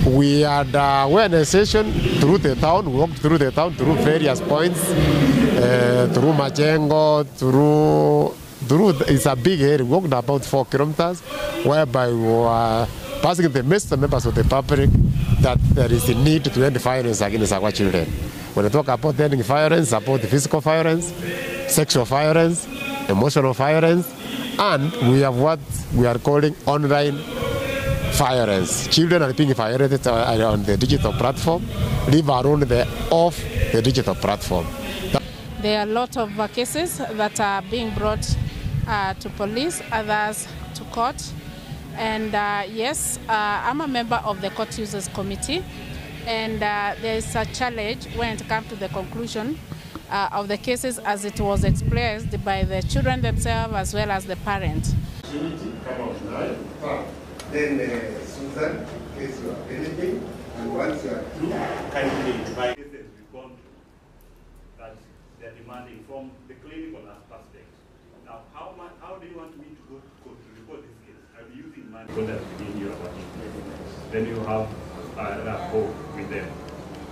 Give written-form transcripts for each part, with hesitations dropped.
We had awareness session through the town. We walked through the town through various points, through Majengo, through it's a big area. We walked about 4 kilometers, whereby we were passing the message to members of the public that there is a need to end violence against our children. When we talk about ending violence, about physical violence, sexual violence, emotional violence, and we have what we are calling online violence. Children are being violated on the digital platform, leave alone off the digital platform. There are a lot of cases that are being brought to police, others to court. And yes, I'm a member of the Court Users Committee, and there is a challenge when it comes to the conclusion of the cases as it was expressed by the children themselves as well as the parents. Then Susan, in case you have anything, and once you are through, kindly invite cases we've gone through that they're demanding from the clinical perspective. Now, how do you want me to go to report this case? I'll be using money so that within your working. Then you have a rapport with them.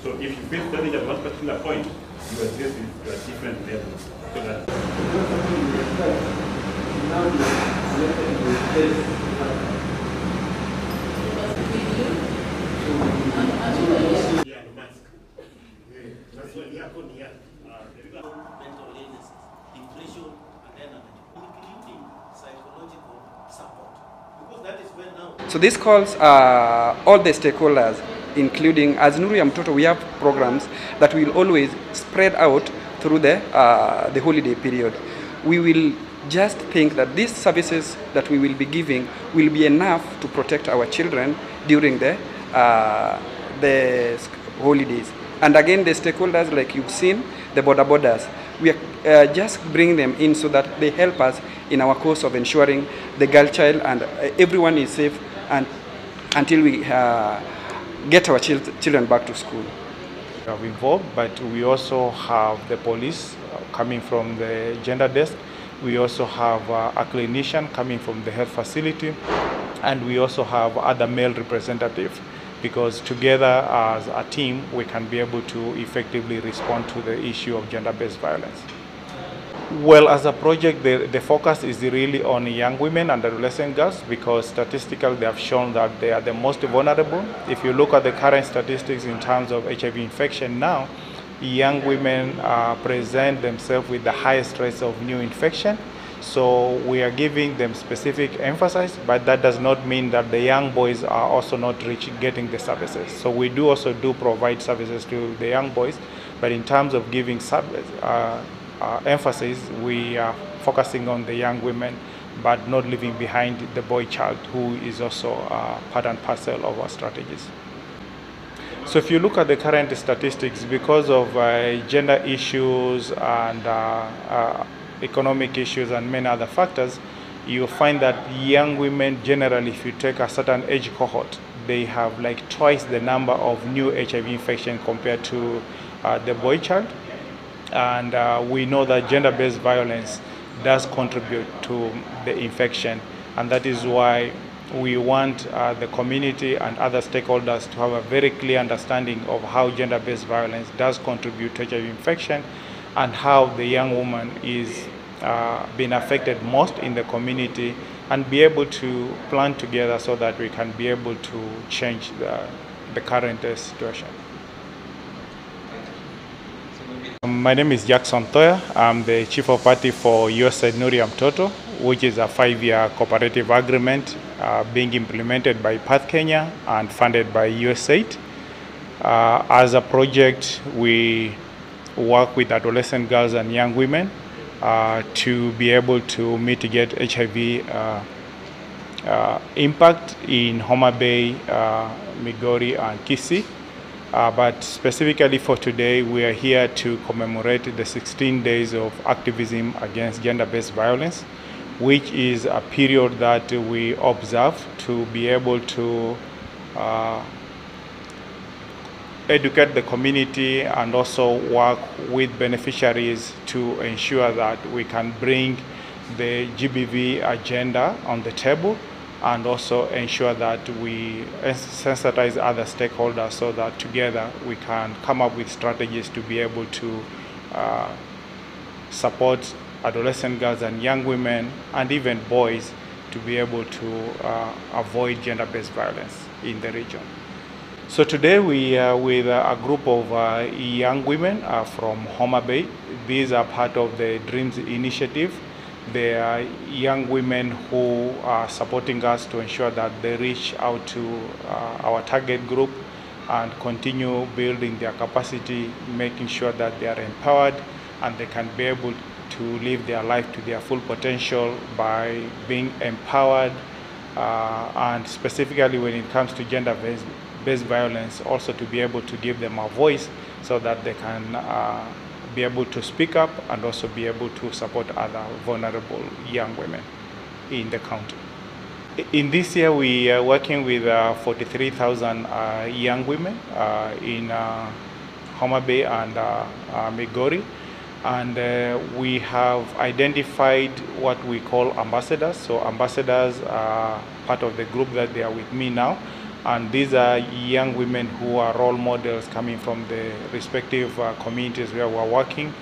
So if you face challenge at one particular point, you address it to a different level. So that mental illness, depression, and then including psychological support. Because that is where now. So this calls all the stakeholders, including as Nuriam Toto, we have programs that will always spread out through the holiday period. We will just think that these services that we will be giving will be enough to protect our children during the holidays. And again, the stakeholders, like you've seen, the borders, we are just bringing them in so that they help us in our course of ensuring the girl child and everyone is safe and until we get our children back to school. We are involved, but we also have the police coming from the gender desk. We also have a clinician coming from the health facility, and we also have other male representatives, because together as a team we can be able to effectively respond to the issue of gender-based violence. Well, as a project, the focus is really on young women and adolescent girls, because statistically they have shown that they are the most vulnerable. If you look at the current statistics in terms of HIV infection now, young women present themselves with the highest rates of new infection. So we are giving them specific emphasis, but that does not mean that the young boys are also not getting the services. So we do also provide services to the young boys, but in terms of giving emphasis, we are focusing on the young women, but not leaving behind the boy child, who is also part and parcel of our strategies. So if you look at the current statistics, because of gender issues and economic issues and many other factors, you find that young women generally, if you take a certain age cohort, they have like twice the number of new HIV infection compared to the boy child. And we know that gender-based violence does contribute to the infection, and that is why we want the community and other stakeholders to have a very clear understanding of how gender-based violence does contribute to HIV infection and how the young woman is being affected most in the community, and be able to plan together so that we can be able to change the current situation. My name is Jackson Toya. I'm the Chief of Party for USAID Nuriam Toto, which is a 5-year cooperative agreement being implemented by Path Kenya and funded by USAID. As a project, we work with adolescent girls and young women to be able to mitigate HIV impact in Homabay, Migori, and Kisii. But specifically for today, we are here to commemorate the 16 days of activism against gender-based violence, which is a period that we observe to be able to educate the community and also work with beneficiaries to ensure that we can bring the GBV agenda on the table, and also ensure that we sensitize other stakeholders so that together we can come up with strategies to be able to support adolescent girls and young women and even boys to be able to avoid gender-based violence in the region. So today we are with a group of young women from Homabay. These are part of the Dreams Initiative. They are young women who are supporting us to ensure that they reach out to our target group and continue building their capacity, making sure that they are empowered and they can be able to live their life to their full potential by being empowered, and specifically when it comes to gender-based violence, also to be able to give them a voice so that they can be able to speak up and also be able to support other vulnerable young women in the county. In this year, we are working with 43,000 young women in Homabay and Migori, and we have identified what we call ambassadors. So ambassadors are part of the group that they are with me now, and these are young women who are role models coming from the respective communities where we're working,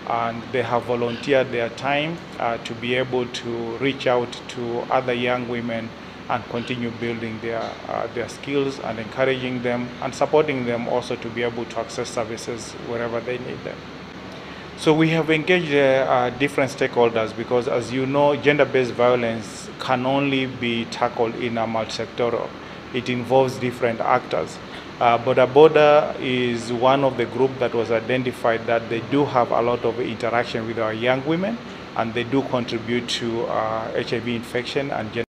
and they have volunteered their time to be able to reach out to other young women and continue building their skills and encouraging them and supporting them also to be able to access services wherever they need them. So we have engaged different stakeholders because, as you know, gender-based violence can be tackled in a multi-sectoral. It involves different actors. Border Border is one of the group that was identified that they do have a lot of interaction with our young women, and they do contribute to HIV infection and gender